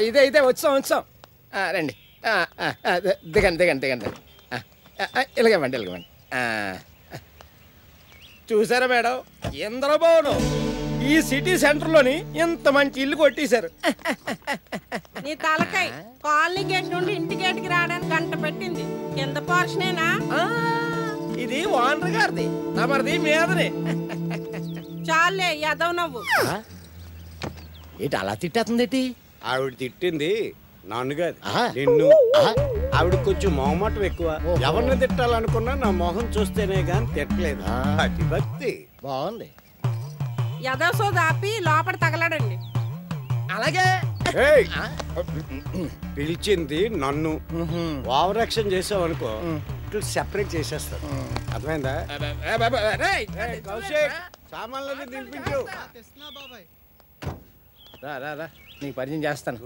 ఇదే ఇదే వచ్చాం రండి. దిగండి దిగండి దిగండి. ఇలాగేవ్వండి ఇలాగేవ్వండి. చూసారా మేడం, ఇంద్రభవనం ఈ సిటీ సెంటర్లోని ఇంత మంచి ఇల్లు కొట్టేశారు. నీ తలకాయ కాలనీ గేట్ నుండి ఇంటి గేట్కి రావడానికి గంట పెట్టింది. కింద పోర్షనేనా? ఇది ఓనర్ గారిది, తమరిది మీదనే. చాలే యాదవ్ నవ్వు. ఏంటి అలా తిట్టేస్తుంది? ఆవిడ తిట్టింది నన్ను కాదు, నిన్ను. ఆవిడ కొంచెం మొహమాటం ఎక్కువ. ఎవరిని తిట్టాలనుకున్నా నా మొహం చూస్తేనే గాని తిట్టలేదు. అది భక్తి. బాగుంది. యాదవ్ సో దాపి లోపల తగలడండి. అలాగే. పిలిచింది నన్ను. ఓవర్ యాక్షన్ చేసావనుకో సెపరేట్ చేసేస్తాను. అర్థమైందా? సామాన్లన్నీ దింపించు. రా నీకు పరిచయం చేస్తాను.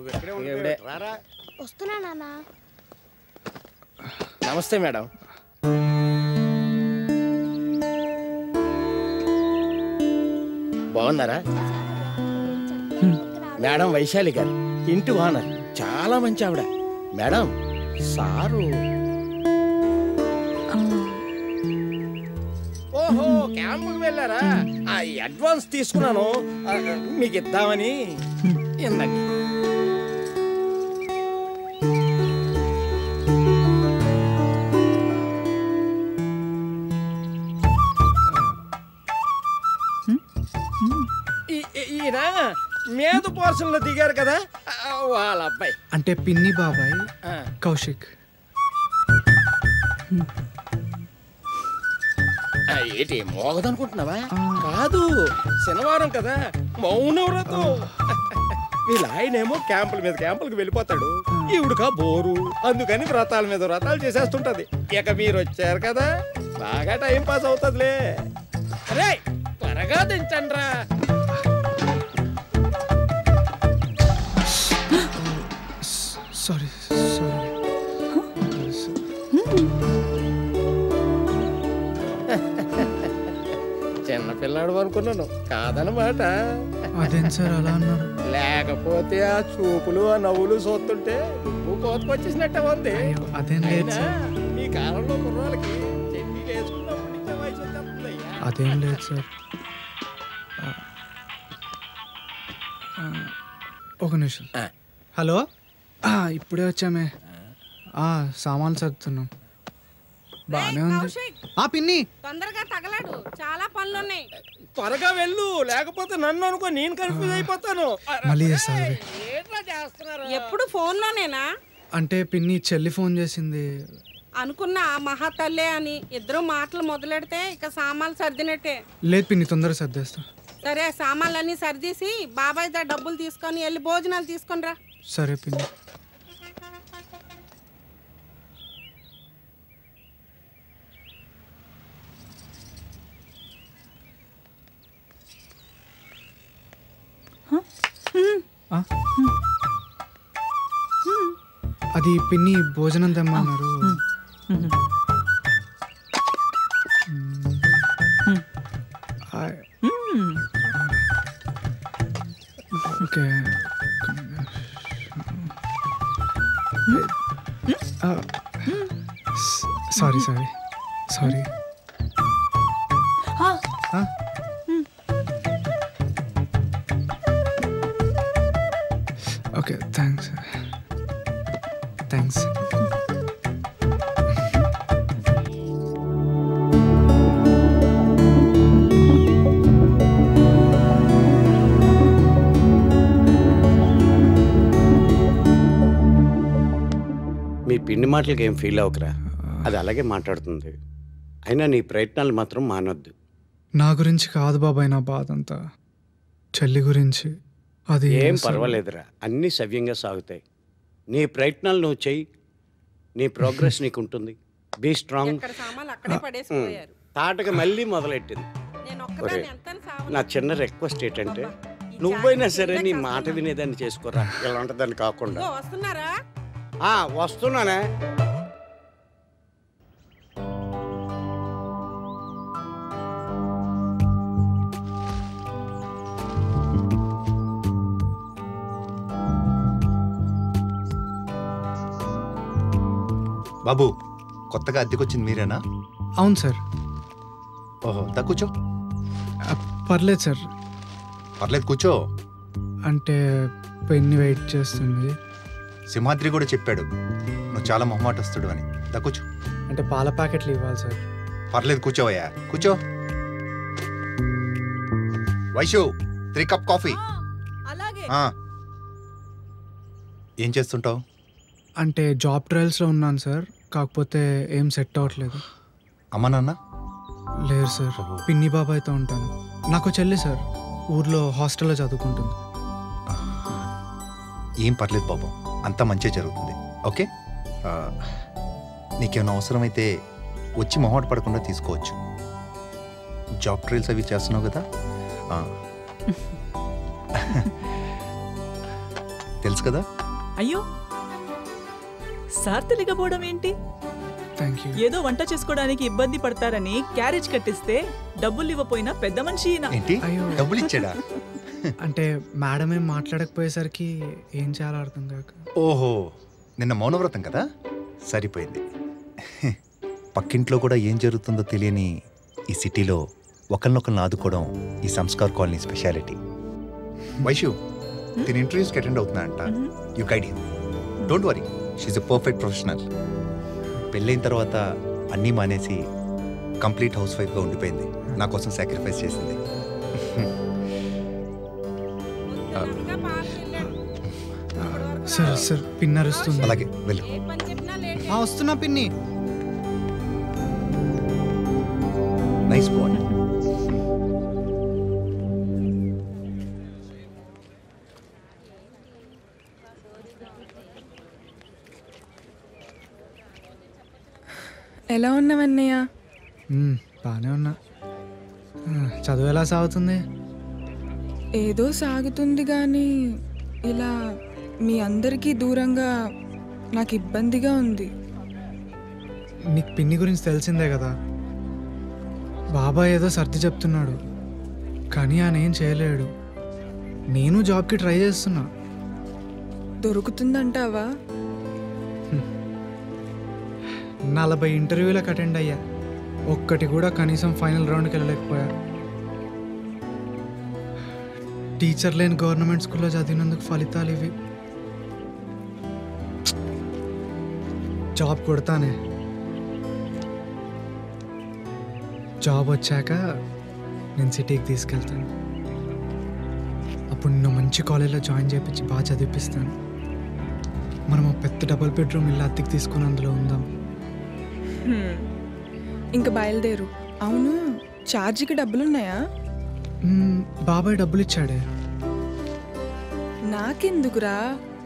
వస్తున్నా నాన్న. నమస్తే మేడం. బాగున్నారా? మేడం వైశాలి గారు, ఇంటి ఓనర్. చాలా మంచి ఆవిడ. Madam sir. ఓహో, క్యాంపుకి వెళ్ళారా? అడ్వాన్స్ తీసుకున్నాను, మీకు ఇద్దామని. ఇందండి. ఈయన మీద పోర్షన్ లో దిగారు కదా, వాళ్ళ అబ్బాయి. అంటే పిన్ని బాబాయ్ కౌశిక్. ఏంటి మోగదనుకుంటున్నావా? కాదు, శనివారం కదా, మౌనవ్రతం. వీళ్ళ ఆయనేమో క్యాంపుల మీద క్యాంపులకు వెళ్ళిపోతాడు, ఈవిడకా బోరు. అందుకని వ్రతాల మీద వ్రతాలు చేసేస్తుంటది. ఇక మీరు వచ్చారు కదా, బాగా టైం పాస్ అవుతుందిలే. అరే త్వరగా దించండ్రా. సారీ. చిన్నపిల్లాడు అనుకున్నాను, కాదనమాట. అదేం సార్ అలా అన్నారు? లేకపోతే ఆ చూపులు ఆ నవ్వులు చూస్తుంటే నువ్వు కోతకొచ్చేసినట్టే ఉంది. అదేం లేదు సార్. ఈ కాలంలో కుర్రాళ్ళకి చెన్నీలు వేసుకున్నప్పటి నుంచే వయసు వచ్చేస్తుందయ్యా. అదేం లేదు సార్. ఒక నిమిషం. హలో, ఇప్పుడే వచ్చామే. సామాన్లు సర్దుతున్నాం. బానే ఉంది. పిన్ని తొందరగా తగలడు, చాలా పనులున్నాయి. త్వరగా వెళ్ళు, లేకపోతే నన్ను అనుకో నేను కన్ఫ్యూజ్ అయిపోతాను. మళ్ళీ చేస్తారు. ఎప్పుడు ఫోన్లోనేనా? అంటే పిన్ని చెల్లి ఫోన్ చేసింది. అనుకున్నా మహా తల్లే అని. ఇద్దరు మాటలు మొదలెడితే ఇక సామాన్లు సర్దినట్టే. లేదు పిన్ని, తొందరగా సర్దేస్తా. సరే, సామాన్లన్నీ సర్దీసి బాబాయ్ దా డబ్బులు తీసుకొని వెళ్ళి భోజనాలు తీసుకొని రా. సరే పిన్ని. అది పిన్ని భోజనం తెమ్మన్నారు. ఓకే. సారీ. Okay, thanks. మీ పిన్ని మాటలకి ఏం ఫీల్ అవ్వకరా, అది అలాగే మాట్లాడుతుంది. అయినా నీ ప్రయత్నాలు మాత్రం మానొద్దు. నా గురించి కాదు బాబాయ్ నా బాధ అంతా, చెల్లి గురించి. అది ఏం పర్వాలేదురా, అన్నీ సవ్యంగా సాగుతాయి. నీ ప్రయత్నాలు నువ్వు చెయ్యి, నీ ప్రోగ్రెస్ నీకు ఉంటుంది. Be strong. తాటగా మళ్ళీ మొదలెట్టింది. నా చిన్న రిక్వెస్ట్ ఏంటంటే, నువ్వైనా సరే నీ మాట వినేదాన్ని చేసుకోరా, ఇలా ఉంటుందని కాకుండా. వస్తున్నానే. బాబు కొత్తగా అద్దెకొచ్చింది మీరేనా? అవును సార్. ఓహో, దా కూర్చో. పర్లేదు సార్. పర్లేదు కూర్చో. అంటే పెన్ని వెయిట్ చేస్తుంది. సింహాద్రి కూడా చెప్పాడు నువ్వు చాలా మొహమాటస్తుడు అని. దా కూర్చో. అంటే పాల ప్యాకెట్లు ఇవ్వాలి సార్. పర్లేదు కూర్చోవయ్యా, కూర్చో. Vaishu 3 cup coffee. ఏం చేస్తుంటావు? అంటే జాబ్ ట్రయల్స్లో ఉన్నాను సార్. కాకపోతే ఏం సెట్ అవ్వట్లేదు. అమ్మా నాన్న లేరు సార్. పిన్ని బాబాయ్తో ఉంటాను. నాకు చెల్లి సార్, ఊర్లో హాస్టల్లో చదువుకుంటుంది. ఏం పర్లేదు బాబు, అంతా మంచిగా జరుగుతుంది. ఓకే, నీకేమైనా అవసరమైతే వచ్చి మొహమాట పడకుండా తీసుకోవచ్చు. జాబ్ ట్రయల్స్ అవి చేస్తున్నావు కదా, తెలుసు కదా. అయ్యో సార్ తెలియకపోవడం ఏంటి? Thank you. ఏదో వంట చేసుకోవడానికి ఇబ్బంది పడతారని క్యారేజ్ కట్టిస్తే డబ్బులు ఇవ్వపోయినా పెద్ద మనిషి ఏంటి? అయ్యో. డబ్బులు ఇచ్చాడా? అంటే మేడం ఏం మాట్లాడకపోయేసరికి ఏం చేయాలో అర్థం కాక. ఓహో, నిన్న మౌనవ్రతం కదా, సరిపోయింది. పక్కింట్లో కూడా ఏం జరుగుతుందో తెలియని ఈ సిటీలో ఒకరినొకరిని ఆదుకోవడం ఈ సంస్కార్ కాలనీ స్పెషాలిటీ. వైషు దీని ఇంటర్వ్యూస్కి అటెండ్ అవుతున్నా అంట. You guide him. Don't worry, she's a perfect professional. పెళ్ళైన తర్వాత అన్నీ మానేసి కంప్లీట్ హౌస్ వైఫ్గా ఉండిపోయింది. నా కోసం సాక్రిఫైస్ చేసింది. సార్ సార్ పిన్ అరుస్తుంది. అలాగే వెళ్ళు. వస్తున్నా పిన్ని. Nice bye. ఎలా ఉన్నావన్నయ్య? బాగానే ఉన్నా. చదువు ఎలా సాగుతుంది? ఏదో సాగుతుంది కానీ ఇలా మీ అందరికీ దూరంగా నాకు ఇబ్బందిగా ఉంది. నీకు పిన్ని గురించి తెలిసిందే కదా. బాబాయ్ ఏదో సర్ది చెప్తున్నాడు కానీ ఆయన ఏం చేయలేడు. నేను జాబ్కి ట్రై చేస్తున్నా. దొరుకుతుందంటావా? 40 ఇంటర్వ్యూలకు అటెండ్ అయ్యా, ఒక్కటి కూడా కనీసం ఫైనల్ రౌండ్కి వెళ్ళలేకపోయా. టీచర్ లేని గవర్నమెంట్ స్కూల్లో చదివినందుకు ఫలితాలు ఇవి. జాబ్ కొడతానే. జాబ్ వచ్చాక నేను సిటీకి తీసుకెళ్తాను. అప్పుడు నిన్ను మంచి కాలేజ్లో జాయిన్ చేయించి బాగా చదివిపిస్తాను. మనం ఒక పెద్ద డబుల్ బెడ్రూమ్ ఇల్లు అద్దెకి తీసుకుని అందులో ఉందాం. ఇంకా బయలుదేరు. అవును, ఛార్జీకి డబ్బులున్నాయా? బాబాయ్ డబ్బులు ఇచ్చాడే. నాకెందుకురా?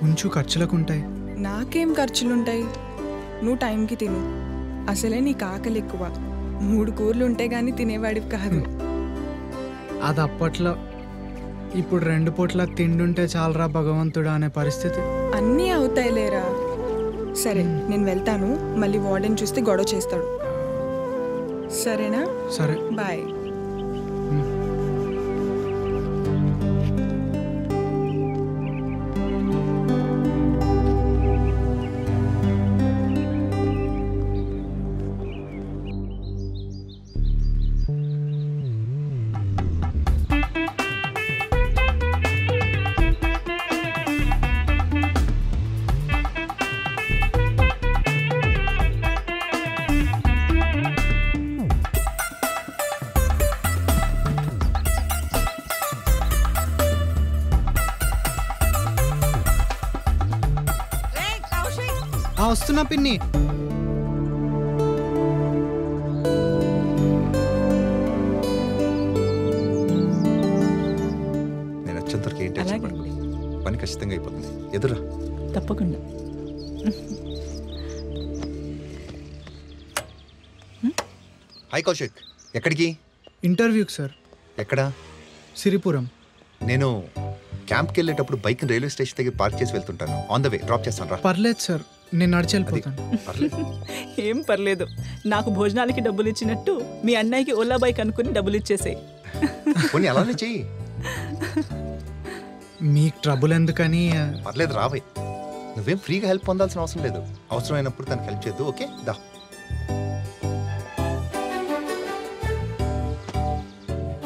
ఉంచు, ఖర్చులకు ఉంటాయి. నాకేం ఖర్చులుంటాయి? నువ్వు టైంకి తిను. అసలే నీకు ఆకలి ఎక్కువ. 3 కూరలు ఉంటే గానీ తినేవాడివి కాదు. అది అప్పట్లో. ఇప్పుడు 2 పూట్ల తిండుంటే చాలరా భగవంతుడా అనే పరిస్థితి. అన్నీ అవుతాయిలేరా. సరే నేను వెళ్తాను. మళ్ళీ వార్డెన్ చూస్తే గొడవ చేస్తాడు. సరేనా? సరే బాయ్. వస్తున్నా పిన్ని. నేను వచ్చేంతవరకు ఏం టెన్షన్ పడకు. పని ఖచ్చితంగా అయిపోతుంది. ఎదురా. తప్పకుండా. హాయ్ కౌశిక్, ఎక్కడికి? ఇంటర్వ్యూకి సార్. ఎక్కడా? సిరిపురం. నేను క్యాంప్కి వెళ్ళేటప్పుడు బైక్ రైల్వే స్టేషన్ దగ్గర పార్క్ చేసి వెళ్తుంటాను. ఆన్ ద వే డ్రాప్ చేస్తాను రా. పర్లేదు సార్, నేను నడిచి వెళ్ళిపోతాను. ఏం పర్లేదు. నాకు భోజనాలకి డబ్బులు ఇచ్చినట్టు మీ అన్నయ్యకి ఓలా బైక్ అనుకుని డబ్బులు ఇచ్చేసాయి. పోనీ అలానే చెయ్యి. మీకు ట్రబుల్ ఎందుకని. పర్లేదు రావే. నువ్వేం ఫ్రీగా హెల్ప్ పొందాల్సిన అవసరం లేదు. అవసరమైనప్పుడు తనకు హెల్ప్ చేద్దు. ఓకే దా.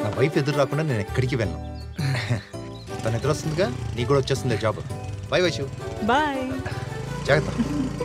నా వైఫ్ ఎదురు రాకుండా నేను ఎక్కడికి వెళ్ళను. తను ఎదురు వస్తుందిగా, నీకు కూడా వచ్చేస్తుంది జాబ్. బాయ్ వైషు. బాయ్. జాగ్రత్త.